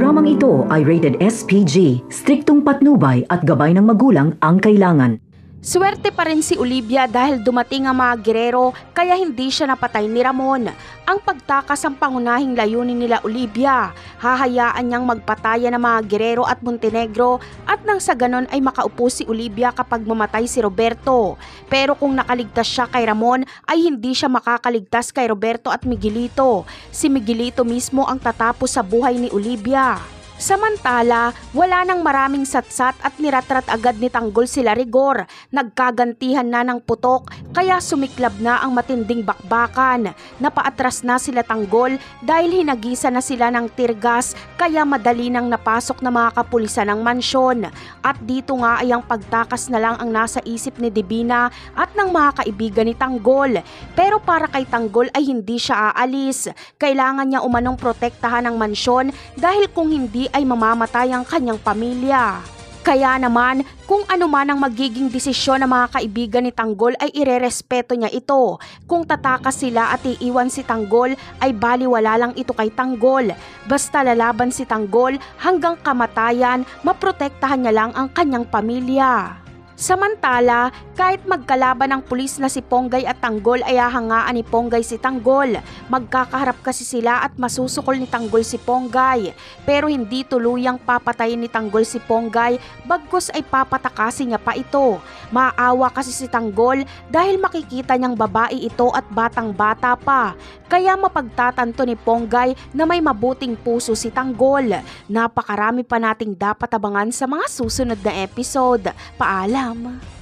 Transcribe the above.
Programang ito ay rated SPG, striktong patnubay at gabay ng magulang ang kailangan. Swerte pa rin si Olivia dahil dumating ang mga gerero kaya hindi siya napatay ni Ramon. Ang pagtakas ang pangunahing layunin nila Olivia. Hahayaan niyang magpataya ng mga gerero at Montenegro at nang sa ganon ay makaupo si Olivia kapag mamatay si Roberto. Pero kung nakaligtas siya kay Ramon ay hindi siya makakaligtas kay Roberto at Miguelito. Si Miguelito mismo ang tatapos sa buhay ni Olivia. Samantala, wala nang maraming satsat at niratrat agad ni Tanggol sila Rigor. Nagkagantihan na ng putok kaya sumiklab na ang matinding bakbakan. Napaatras na sila Tanggol dahil hinagisa na sila ng tirgas kaya madali nang napasok na mga kapulisan ng mansyon. At dito nga ay ang pagtakas na lang ang nasa isip ni Divina at ng mga kaibigan ni Tanggol. Pero para kay Tanggol ay hindi siya aalis. Kailangan niya umanong protektahan ng mansyon dahil kung hindi ay mamamatay ang kanyang pamilya. Kaya naman, kung ano man ang magiging desisyon ng mga kaibigan ni Tanggol ay irerespeto niya ito. Kung tatakas sila at iiwan si Tanggol ay baliwala lang ito kay Tanggol. Basta lalaban si Tanggol hanggang kamatayan, maprotektahan niya lang ang kanyang pamilya. Samantala, kahit magkalaban ng pulis na si Ponggay at Tanggol ay hahangaan ni Ponggay si Tanggol. Magkakaharap kasi sila at masusukol ni Tanggol si Ponggay. Pero hindi tuluyang papatayin ni Tanggol si Ponggay, bagkus ay papatakasin niya pa ito. Maawa kasi si Tanggol dahil makikita niyang babae ito at batang-bata pa. Kaya mapagtatanto ni Ponggay na may mabuting puso si Tanggol. Napakarami pa nating dapat abangan sa mga susunod na episode. Paalam!